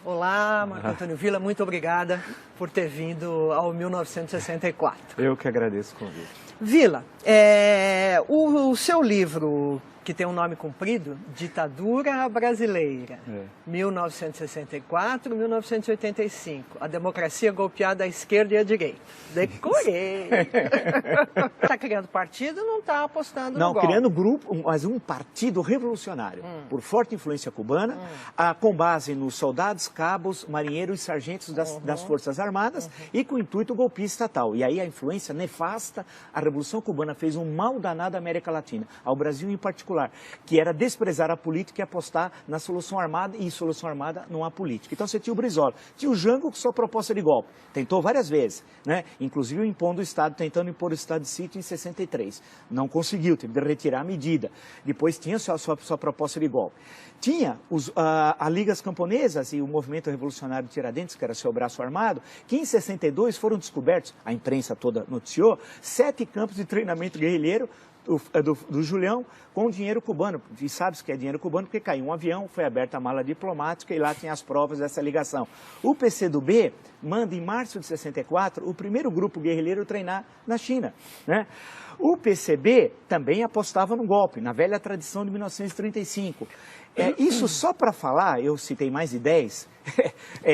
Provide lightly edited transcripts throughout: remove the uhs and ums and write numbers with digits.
Olá, Marco Antônio Villa, muito obrigada por ter vindo ao 1964. Eu que agradeço o convite. Villa, o seu livro, que tem um nome comprido, Ditadura Brasileira, 1964-1985, a democracia golpeada à esquerda e à direita. Decorei! Está criando partido, não está apostando no golpe. Não, criando grupo, mas um partido revolucionário, por forte influência cubana, com base nos soldados, cabos, marinheiros e sargentos das Forças Armadas e com o intuito golpista estatal. E aí a influência nefasta, a Revolução Cubana fez um mal danado à América Latina, ao Brasil em particular, que era desprezar a política e apostar na solução armada, e solução armada não há política. Então você tinha o Brizola, tinha o Jango com sua proposta de golpe, tentou várias vezes, né? Inclusive impondo o Estado, tentando impor o Estado de sítio em 63. Não conseguiu, teve de retirar a medida. Depois tinha sua proposta de golpe. Tinha a Ligas Camponesas e o Movimento Revolucionário de Tiradentes, que era seu braço armado, que em 62 foram descobertos, a imprensa toda noticiou, 7 campos de treinamento guerrilheiro do Julião com dinheiro cubano. E sabe-se que é dinheiro cubano porque caiu um avião, foi aberta a mala diplomática e lá tem as provas dessa ligação. O PCdoB manda em março de 64 o primeiro grupo guerrilheiro treinar na China, né? O PCB também apostava no golpe, na velha tradição de 1935. Isso só para falar, eu citei mais de 10,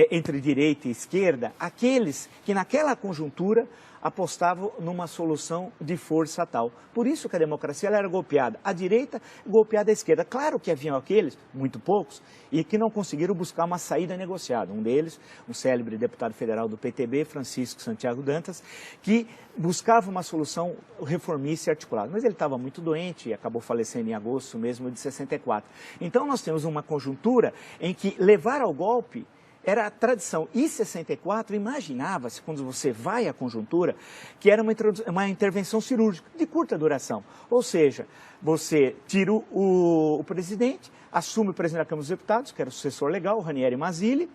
entre direita e esquerda, aqueles que naquela conjuntura apostavam numa solução de força tal. Por isso que a democracia ela era golpeada à direita e golpeada à esquerda. Claro que haviam aqueles, muito poucos, e que não conseguiram buscar uma saída negociada. Um deles, um célebre deputado federal do PTB, Francisco Santiago Dantas, que buscava uma solução reformista e articulada. Mas ele estava muito doente e acabou falecendo em agosto mesmo de 64. Então nós temos uma conjuntura em que levar ao golpe era a tradição. E 64 imaginava-se, quando você vai à conjuntura, que era uma intervenção cirúrgica de curta duração. Ou seja, você tira o presidente, assume o presidente da Câmara dos Deputados, que era o sucessor legal, o Ranieri Mazzilli,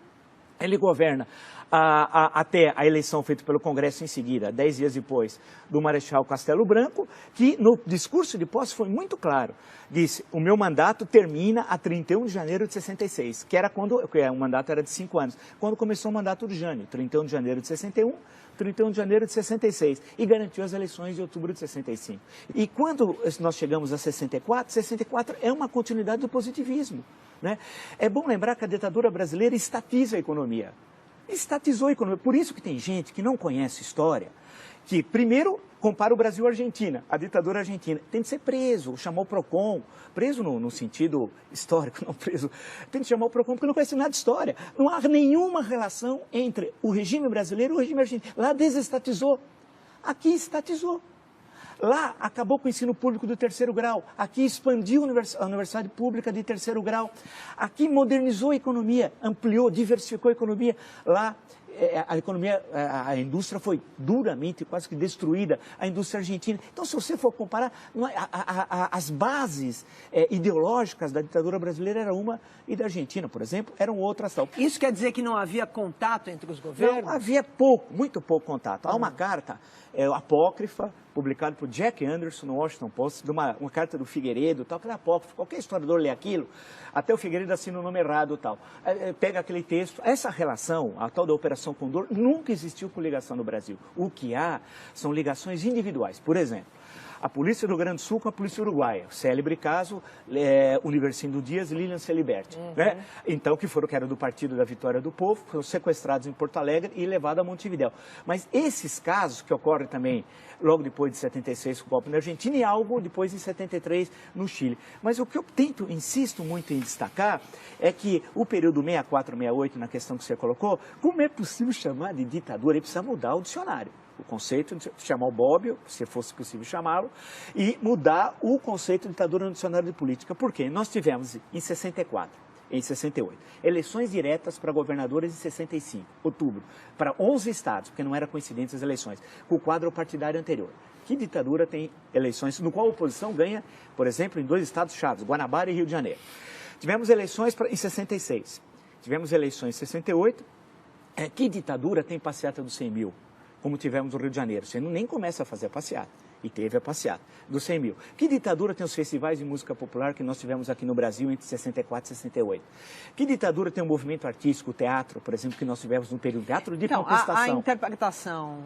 ele governa até a eleição feita pelo Congresso em seguida, 10 dias depois, do Marechal Castelo Branco, que no discurso de posse foi muito claro. Disse, o meu mandato termina a 31 de janeiro de 66, que era quando o mandato era de 5 anos, quando começou o mandato de Jânio, 31 de janeiro de 61, 31 de janeiro de 66, e garantiu as eleições de outubro de 65. E quando nós chegamos a 64, 64 é uma continuidade do positivismo, né? É bom lembrar que a ditadura brasileira estatiza a economia. Estatizou a economia. Por isso que tem gente que não conhece história, que primeiro compara o Brasil à Argentina, a ditadura argentina. Tem de ser preso, chamar o PROCON, preso no sentido histórico, não preso. Tem de chamar o PROCON porque não conhece nada de história. Não há nenhuma relação entre o regime brasileiro e o regime argentino. Lá desestatizou, aqui estatizou. Lá acabou com o ensino público do 3º grau, aqui expandiu a universidade pública de 3º grau, aqui modernizou a economia, ampliou, diversificou a economia. Lá a indústria foi duramente, quase que destruída, a indústria argentina. Então, se você for comparar, as bases ideológicas da ditadura brasileira eram uma e da Argentina, por exemplo, eram outras tal. Isso quer dizer que não havia contato entre os governos? Não, havia pouco, muito pouco contato. Há uma carta apócrifa, publicada por Jack Anderson no Washington Post, uma carta do Figueiredo, tal, que era apócrifa. Qualquer historiador lê aquilo, até o Figueiredo assina o nome errado, tal. Pega aquele texto. Essa relação, a tal da Operação Condor, nunca existiu com ligação no Brasil. O que há são ligações individuais. Por exemplo, a polícia do Rio Grande do Sul com a polícia uruguaia. Célebre caso, Universindo Dias e Lilian Celiberti, né? Então, que era do Partido da Vitória do Povo, foram sequestrados em Porto Alegre e levados a Montevidéu. Mas esses casos, que ocorrem também logo depois de 76 com o golpe na Argentina e algo depois em 73 no Chile. Mas o que eu insisto muito em destacar é que o período 64, 68, na questão que você colocou, como é possível chamar de ditadura? Ele precisa mudar o dicionário. O conceito de chamar o Bobbio, se fosse possível chamá-lo, e mudar o conceito de ditadura no dicionário de política. Por quê? Nós tivemos em 64, em 68, eleições diretas para governadores em 65, outubro, para 11 estados, porque não era coincidente as eleições, com o quadro partidário anterior. Que ditadura tem eleições no qual a oposição ganha, por exemplo, em 2 estados chaves, Guanabara e Rio de Janeiro? Tivemos eleições em 66, tivemos eleições em 68, que ditadura tem passeata dos 100 mil? Como tivemos no Rio de Janeiro, você nem começa a fazer a passeata. E teve a passeata dos 100 mil. Que ditadura tem os festivais de música popular que nós tivemos aqui no Brasil entre 64 e 68? Que ditadura tem o movimento artístico, o teatro, por exemplo, que nós tivemos no período teatro de contestação? A interpretação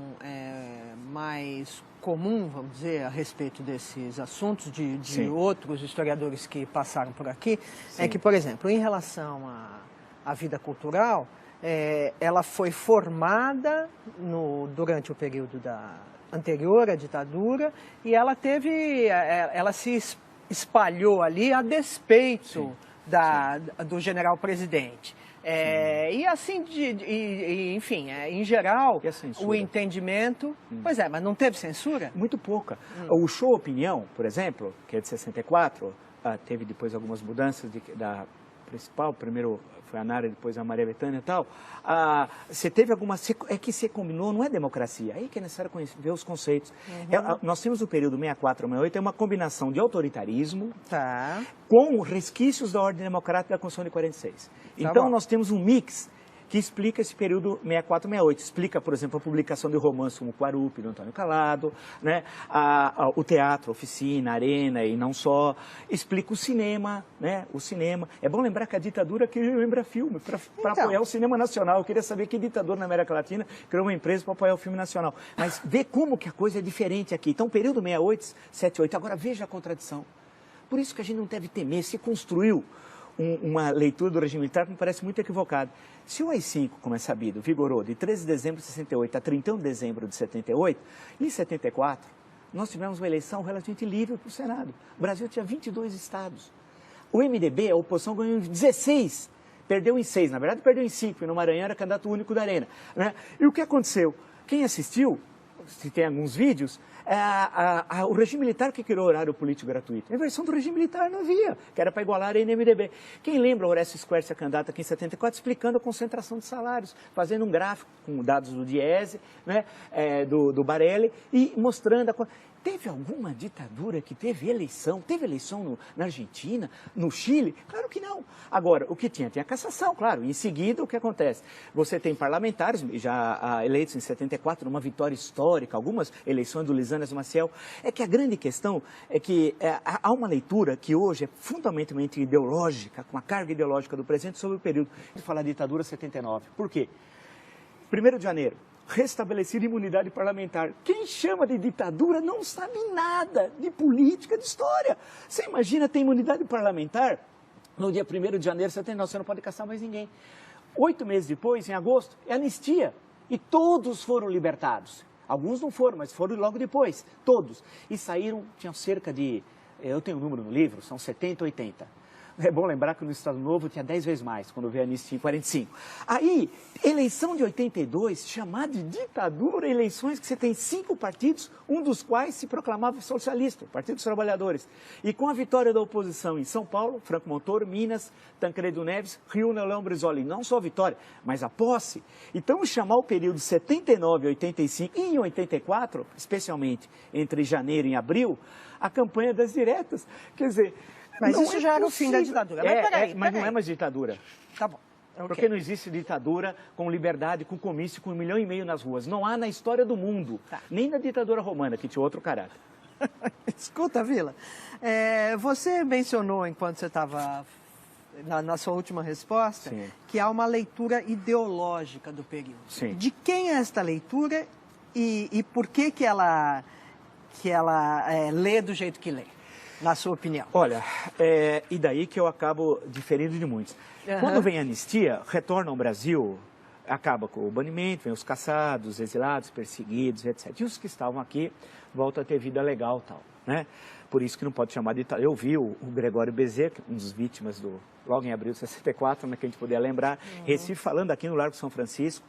mais comum, vamos dizer, a respeito desses assuntos de outros historiadores que passaram por aqui, é que, por exemplo, em relação à vida cultural, ela foi formada durante o período anterior à ditadura e ela se espalhou ali a despeito do general-presidente. E assim, enfim, em geral, o entendimento... Pois é, mas não teve censura? Muito pouca. O Show Opinião, por exemplo, que é de 64, teve depois algumas mudanças da principal, primeiro foi a Nara, depois a Maria Bethânia e tal. Você teve algumas... É que você combinou, não é democracia. Aí que é necessário ver os conceitos. Nós temos o período 64 a 68, é uma combinação de autoritarismo com resquícios da ordem democrática da Constituição de 46. Então, nós temos um mix que explica esse período 64-68. Explica, por exemplo, a publicação de romances como Quarupi, do Antônio Calado, né? O teatro, a oficina, a arena e não só. Explica o cinema, né? O cinema. É bom lembrar que a ditadura queria lembrar filme, para apoiar o cinema nacional. Eu queria saber que ditador na América Latina criou uma empresa para apoiar o filme nacional. Mas vê como que a coisa é diferente aqui. Então, período 68, 78. Agora, veja a contradição. Por isso que a gente não deve temer. Se construiu uma leitura do regime militar que me parece muito equivocada. Se o AI-5, como é sabido, vigorou de 13 de dezembro de 68 a 31 de dezembro de 78, em 74, nós tivemos uma eleição relativamente livre para o Senado. O Brasil tinha 22 estados. O MDB, a oposição, ganhou em 16, perdeu em 6. Na verdade, perdeu em 5, e no Maranhão era candidato único da Arena. Né? E o que aconteceu? Quem assistiu, se tem alguns vídeos, o regime militar que criou o horário político gratuito. A versão do regime militar não havia, que era para igualar a Arena e MDB. Quem lembra o Horácio Squercia, candidato aqui em 74, explicando a concentração de salários, fazendo um gráfico com dados do Diese, né, do Barelli, e mostrando Teve alguma ditadura que teve eleição? Teve eleição na Argentina, no Chile? Claro que não. Agora, o que tinha? Tinha cassação, claro. Em seguida, o que acontece? Você tem parlamentares, já eleitos em 74, numa vitória histórica, algumas eleições do Lisânias Maciel. É que a grande questão é que há uma leitura que hoje é fundamentalmente ideológica, com a carga ideológica do presente, sobre o período de falar ditadura 79. Por quê? 1º de janeiro. Restabelecida imunidade parlamentar. Quem chama de ditadura não sabe nada de política, de história. Você imagina ter imunidade parlamentar no dia 1º de janeiro de 79, você não pode caçar mais ninguém. 8 meses depois, em agosto, é anistia. E todos foram libertados. Alguns não foram, mas foram logo depois. Todos. E saíram, tinham cerca de, eu tenho um número no livro, são 70, 80. É bom lembrar que no Estado Novo tinha 10 vezes mais, quando veio a anistia em 45. Aí, eleição de 82, chamada de ditadura, eleições que você tem 5 partidos, um dos quais se proclamava socialista, o Partido dos Trabalhadores. E com a vitória da oposição em São Paulo, Franco Montoro, Minas, Tancredo Neves, Rio, Leão Brizola, não só a vitória, mas a posse. Então, chamar o período 79 a 85 e em 84, especialmente entre janeiro e abril, a campanha das diretas. Quer dizer... Mas não isso já era o fim da ditadura. Mas não é mais ditadura. Tá bom. Okay. Porque não existe ditadura com liberdade, com comício, com 1,5 milhão nas ruas. Não há na história do mundo. Tá. Nem na ditadura romana, que tinha outro caráter. Escuta, Vila, você mencionou, enquanto você estava na sua última resposta, sim, que há uma leitura ideológica do período. Sim. De quem é esta leitura e por que ela lê do jeito que lê? Na sua opinião? Olha, e daí que eu acabo diferindo de muitos. Quando vem a anistia, retorna ao Brasil, acaba com o banimento, vem os caçados, exilados, perseguidos, etc. E os que estavam aqui voltam a ter vida legal e tal, né? Por isso que não pode chamar de ditadura. Eu vi o Gregório Bezerra, um dos vítimas logo em abril de 64, né, que a gente puder lembrar, Recife, falando aqui no Largo São Francisco.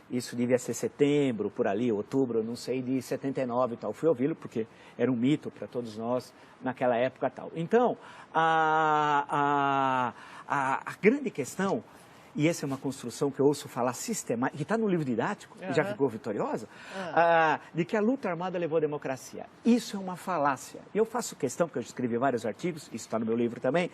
Isso devia ser setembro, por ali, outubro, não sei, de 79 e tal. Fui ouvi-lo porque era um mito para todos nós naquela época e tal. Então, a grande questão, e essa é uma construção que eu ouço falar sistemática, que está no livro didático, e já ficou vitoriosa, de que a luta armada levou à democracia. Isso é uma falácia. Eu faço questão, porque eu escrevi vários artigos, isso está no meu livro também,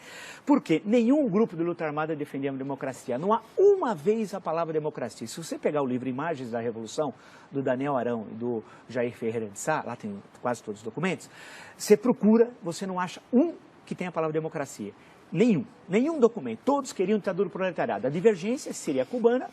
porque nenhum grupo de luta armada defendia a democracia. Não há uma vez a palavra democracia. Se você pegar o livro Imagens da Revolução, do Daniel Arão e do Jair Ferreira de Sá, lá tem quase todos os documentos, você procura, você não acha um que tenha a palavra democracia. Nenhum documento. Todos queriam ditadura proletariada. A divergência seria cubana,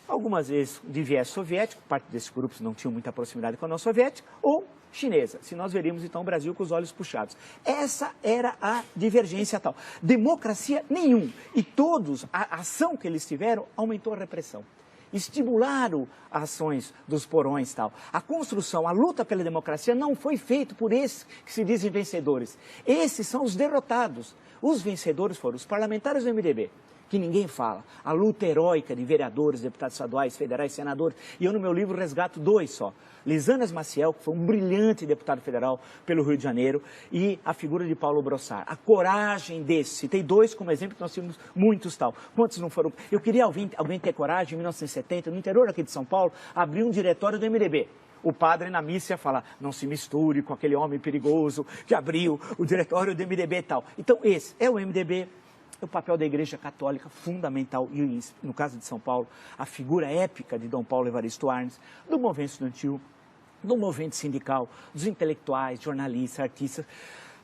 algumas vezes de viés soviético, parte desses grupos não tinham muita proximidade com a União Soviética, ou chinesa, se nós veríamos então o Brasil com os olhos puxados. Essa era a divergência tal. Democracia nenhum. E todos, a ação que eles tiveram aumentou a repressão. Estimularam as ações dos porões e tal. A construção, a luta pela democracia não foi feita por esses que se dizem vencedores. Esses são os derrotados. Os vencedores foram os parlamentares do MDB, que ninguém fala. A luta heróica de vereadores, deputados estaduais, federais, senadores. E eu no meu livro resgato 2 só. Lisanas Maciel, que foi um brilhante deputado federal pelo Rio de Janeiro, e a figura de Paulo Brossard. A coragem desse. Citei 2 como exemplo, que nós tínhamos muitos tal. Quantos não foram? Eu queria alguém ter coragem, em 1970, no interior aqui de São Paulo, abrir um diretório do MDB. O padre na missa ia falar, não se misture com aquele homem perigoso que abriu o diretório do MDB e tal. Então esse é o MDB. O papel da Igreja Católica fundamental, e no caso de São Paulo, a figura épica de Dom Paulo Evaristo Arnes, do movimento estudantil, do movimento sindical, dos intelectuais, jornalistas, artistas,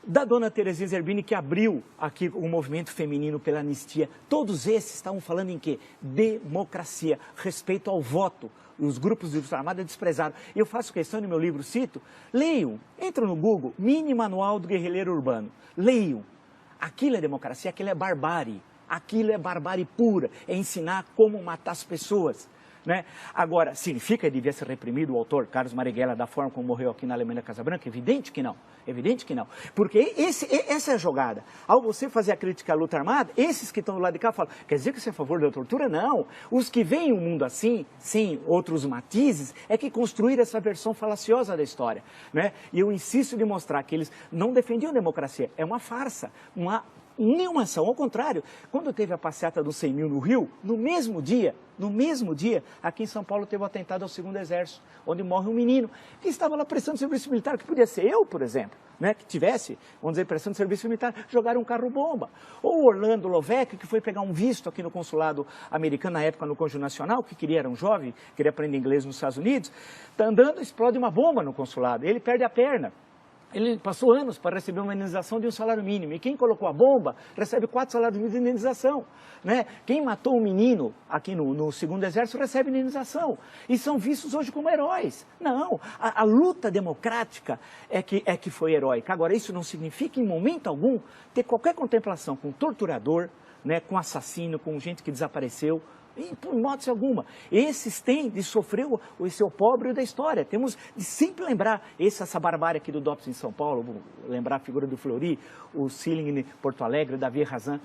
da dona Terezinha Zerbini, que abriu aqui o movimento feminino pela anistia. Todos esses estavam falando em quê? Democracia, respeito ao voto. Os grupos de luta armada desprezaram. Eu faço questão, no meu livro cito, leiam, entram no Google, Mini Manual do Guerrilheiro Urbano, leiam. Aquilo é democracia, aquilo é barbárie, aquilo é barbárie pura, é ensinar como matar as pessoas. Né? Agora, significa que devia ser reprimido o autor Carlos Marighella da forma como morreu aqui na Alemanha da Casa Branca? Evidente que não, evidente que não. Porque essa é a jogada. Ao você fazer a crítica à luta armada, esses que estão do lado de cá falam, quer dizer que você é a favor da tortura? Não. Os que veem o mundo assim, sem outros matizes, é que construíram essa versão falaciosa da história. Né? E eu insisto em mostrar que eles não defendiam a democracia, é uma farsa, nenhuma ação, ao contrário, quando teve a passeata dos 100 mil no Rio, no mesmo dia, aqui em São Paulo teve o atentado ao 2º Exército, onde morre um menino que estava lá prestando serviço militar, que podia ser eu, por exemplo, né, que tivesse, vamos dizer, prestando serviço militar, jogaram um carro-bomba. Ou Orlando Lovec, que foi pegar um visto aqui no consulado americano, na época no Cônjuge Nacional, que era um jovem, queria aprender inglês nos Estados Unidos, está andando, explode uma bomba no consulado, ele perde a perna. Ele passou anos para receber uma indenização de um salário mínimo. E quem colocou a bomba recebe 4 salários mínimos de indenização. Né? Quem matou um menino aqui no 2º Exército recebe indenização. E são vistos hoje como heróis. Não, a luta democrática é que foi heróica. Agora, isso não significa, em momento algum, ter qualquer contemplação com torturador, né, com assassino, com gente que desapareceu. Por hipótese alguma. Esses têm de sofrer esse opróbrio da história. Temos de sempre lembrar essa barbárie aqui do DOPS em São Paulo, vou lembrar a figura do Fleury, o Sealing em Porto Alegre, o Davi Razan,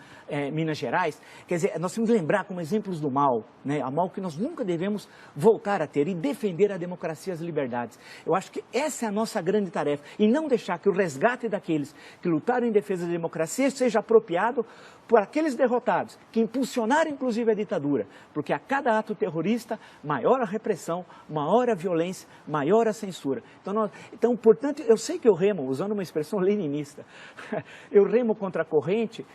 Minas Gerais. Quer dizer, nós temos de lembrar como exemplos do mal, né? A mal que nós nunca devemos voltar a ter e defender a democracia e as liberdades. Eu acho que essa é a nossa grande tarefa e não deixar que o resgate daqueles que lutaram em defesa da democracia seja apropriado por aqueles derrotados, que impulsionaram inclusive a ditadura, porque a cada ato terrorista, maior a repressão, maior a violência, maior a censura. Então, portanto, eu sei que eu remo, usando uma expressão leninista, eu remo contra a corrente,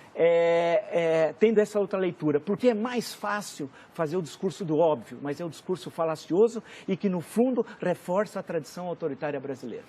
tendo essa outra leitura, porque é mais fácil fazer o discurso do óbvio, mas é o discurso falacioso e que, no fundo, reforça a tradição autoritária brasileira.